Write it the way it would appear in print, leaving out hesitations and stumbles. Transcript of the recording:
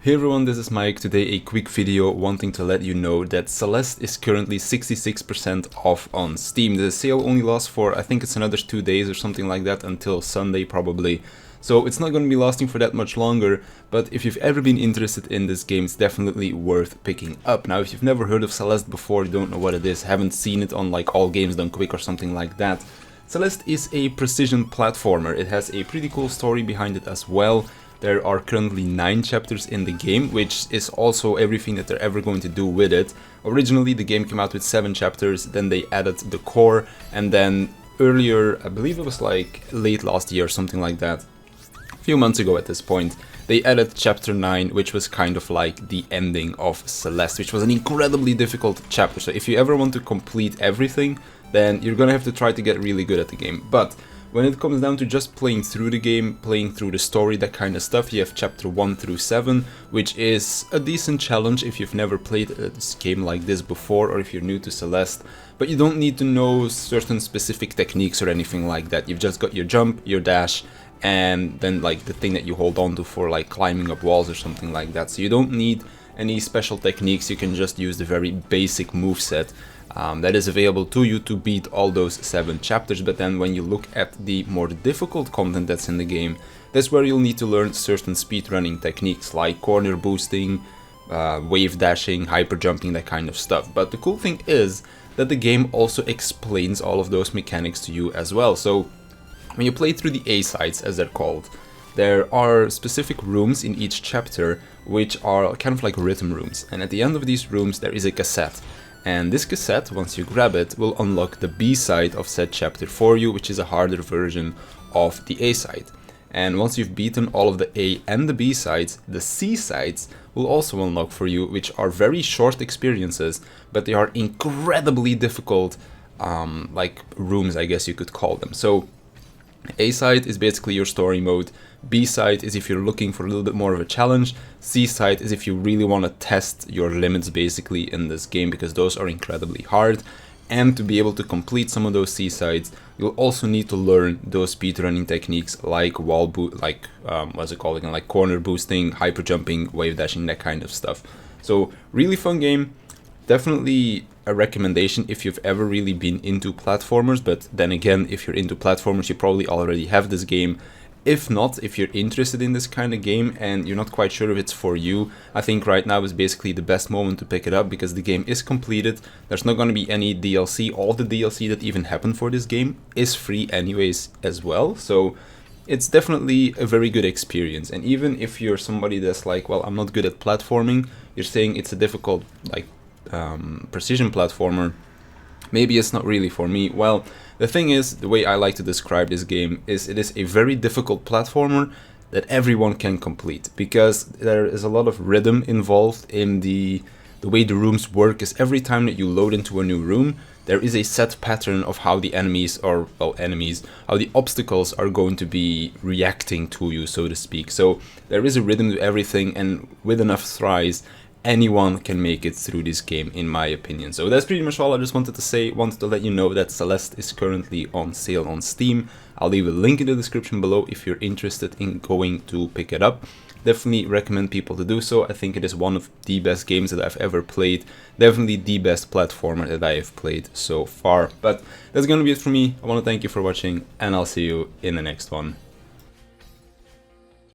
Hey everyone, this is Mike. Today a quick video wanting to let you know that Celeste is currently 66% off on Steam. The sale only lasts for, I think it's another 2 days or something like that, until Sunday probably. So it's not going to be lasting for that much longer, but if you've ever been interested in this game, it's definitely worth picking up. Now, if you've never heard of Celeste before, you don't know what it is, haven't seen it on like All Games Done Quick or something like that, Celeste is a precision platformer. It has a pretty cool story behind it as well. There are currently 9 chapters in the game, which is also everything that they're ever going to do with it. Originally the game came out with 7 chapters, then they added the core, and then earlier, I believe it was like late last year, something like that, a few months ago at this point, they added chapter 9, which was kind of like the ending of Celeste, which was an incredibly difficult chapter. So if you ever want to complete everything, then you're gonna have to try to get really good at the game. But when it comes down to just playing through the game, playing through the story, that kind of stuff, you have chapter 1 through 7, which is a decent challenge if you've never played a game like this before, or if you're new to Celeste. But you don't need to know certain specific techniques or anything like that. You've just got your jump, your dash, and then like the thing that you hold on to for like climbing up walls or something like that. So you don't need any special techniques, you can just use the very basic moveset that is available to you to beat all those 7 chapters. But then when you look at the more difficult content that's in the game, that's where you'll need to learn certain speedrunning techniques like corner boosting, wave dashing, hyper jumping, that kind of stuff. But the cool thing is that the game also explains all of those mechanics to you as well. So when you play through the A-sides, as they're called, there are specific rooms in each chapter which are kind of like rhythm rooms, and at the end of these rooms there is a cassette. And this cassette, once you grab it, will unlock the B-side of said chapter for you, which is a harder version of the A-side. And once you've beaten all of the A and the B sides, the C sides will also unlock for you, which are very short experiences, but they are incredibly difficult, like rooms, I guess you could call them. So A-side is basically your story mode, B-side is if you're looking for a little bit more of a challenge, C-side is if you really want to test your limits basically in this game, because those are incredibly hard. And to be able to complete some of those C-sides, you'll also need to learn those speedrunning techniques like what's it called again, like corner boosting, hyper jumping, wave dashing, that kind of stuff. So really fun game, definitely a recommendation if you've ever really been into platformers. But then again, if you're into platformers, you probably already have this game. If not, if you're interested in this kind of game and you're not quite sure if it's for you, I think right now is basically the best moment to pick it up, because the game is completed. There's not going to be any DLC. All the DLC that even happened for this game is free anyways as well. So it's definitely a very good experience. And even if you're somebody that's like, well, I'm not good at platforming, you're saying it's a difficult like precision platformer, maybe it's not really for me. Well, the thing is, the way I like to describe this game is it is a very difficult platformer that everyone can complete, because there is a lot of rhythm involved in the way the rooms work. Is every time that you load into a new room, there is a set pattern of how the enemies, or well, how the obstacles are going to be reacting to you, so to speak. So there is a rhythm to everything, and with enough tries, anyone can make it through this game, in my opinion. So that's pretty much all I just wanted to say. Wanted to let you know that Celeste is currently on sale on Steam. I'll leave a link in the description below if you're interested in going to pick it up. Definitely recommend people to do so. I think it is one of the best games that I've ever played. Definitely the best platformer that I have played so far. But that's gonna be it for me. I want to thank you for watching, and I'll see you in the next one.